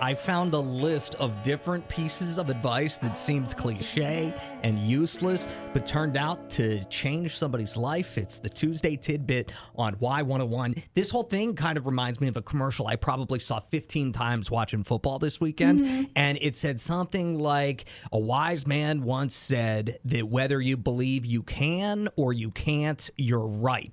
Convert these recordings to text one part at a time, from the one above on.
I found a list of different pieces of advice that seemed cliche and useless, but turned out to change somebody's life. It's the Tuesday Tidbit on Y101. This whole thing kind of reminds me of a commercial I probably saw 15 times watching football this weekend. And it said something like, a wise man once said that whether you believe you can or you can't, you're right.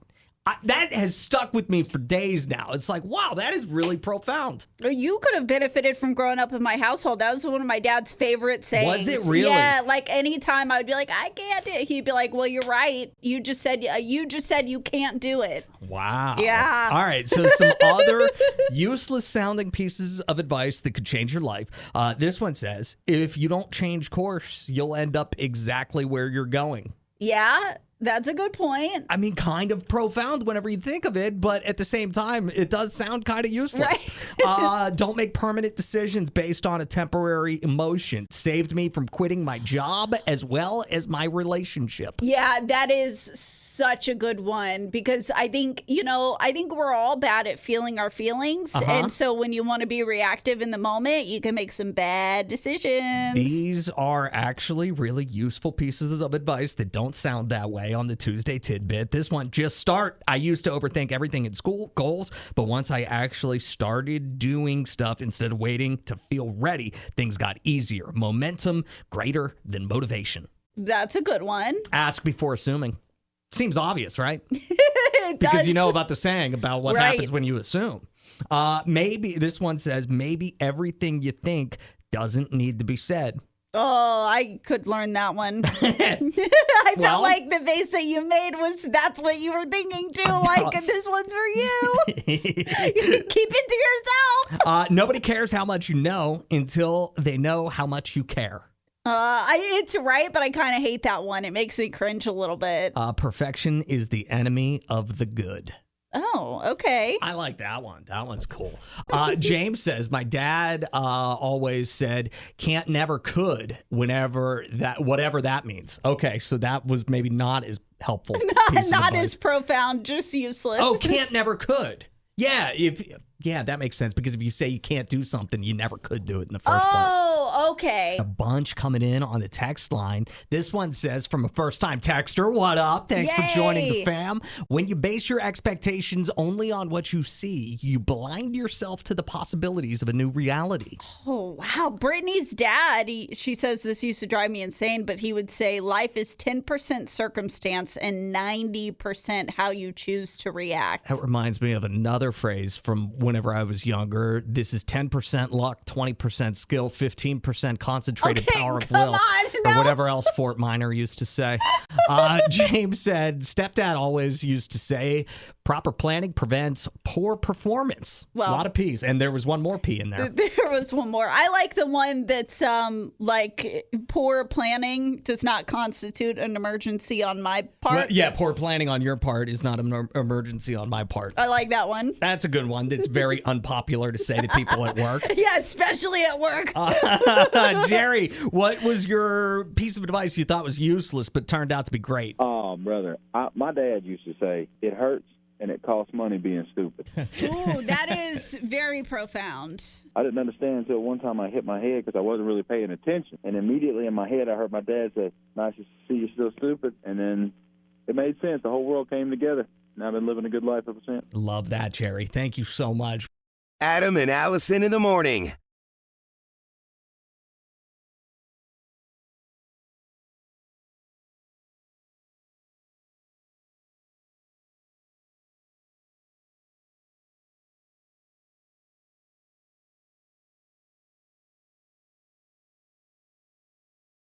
That has stuck with me for days now. It's like, wow, that is really profound. You could have benefited from growing up in my household. That was one of my dad's favorite sayings. Was it really? Yeah, like anytime I would be like, I can't do it. He'd be like, well, you're right. You just said you can't do it. Wow. Yeah. All right. So some other useless sounding pieces of advice that could change your life. This one says, if you don't change course, you'll end up exactly where you're going. Yeah. That's a good point. I mean, kind of profound whenever you think of it, but at the same time, it does sound kind of useless. Right. Don't make permanent decisions based on a temporary emotion. Saved me from quitting my job as well as my relationship. Yeah, that is such a good one because I think we're all bad at feeling our feelings. And so when you want to be reactive in the moment, you can make some bad decisions. These are actually really useful pieces of advice that don't sound that way on the Tuesday Tidbit. This one, just start. I used to overthink everything in school, goals, but once I actually started doing stuff instead of waiting to feel ready, things got easier. Momentum greater than motivation. That's a good one. Ask before assuming. Seems obvious, right? It does. Because you know about the saying about what Right. happens when you assume. Maybe this one says, maybe everything you think doesn't need to be said. Oh, I could learn that one. I felt like the face that you made that's what you were thinking too. Like, this one's for you. Keep it to yourself. Nobody cares how much you know until they know how much you care. It's right, but I kind of hate that one. It makes me cringe a little bit. Perfection is the enemy of the good. Oh, okay. I like that one. That one's cool. James says, my dad always said, can't, never, could, whatever that means. Okay, so that was maybe not as helpful. Not as profound, just useless. Oh, can't, never, could. Yeah, that makes sense because if you say you can't do something, you never could do it in the first place. Oh, okay. A bunch coming in on the text line. This one says from a first-time texter, what up? Thanks for joining the fam. When you base your expectations only on what you see, you blind yourself to the possibilities of a new reality. Oh, wow. Brittany's dad, she says this used to drive me insane, but he would say life is 10% circumstance and 90% how you choose to react. That reminds me of another phrase from whenever I was younger. This is 10% luck, 20% skill, 15% concentrated power of will, or whatever else Fort Minor used to say. James said, stepdad always used to say, proper planning prevents poor performance. Well, a lot of P's, and there was one more P in there. There was one more. I like the one that's like poor planning does not constitute an emergency on my part. Well, yeah, poor planning on your part is not an emergency on my part. I like that one. That's a good one. That's very unpopular to say to people at work. Yeah, especially at work. Jerry, what was your piece of advice you thought was useless but turned out to be great? Oh, brother, my dad used to say, it hurts and it costs money being stupid. Ooh, that is very profound. I didn't understand until one time I hit my head because I wasn't really paying attention. And immediately in my head, I heard my dad say, nice to see you still stupid. And then it made sense. The whole world came together. And I've been living a good life ever since. Love that, Jerry. Thank you so much. Adam and Allison in the morning.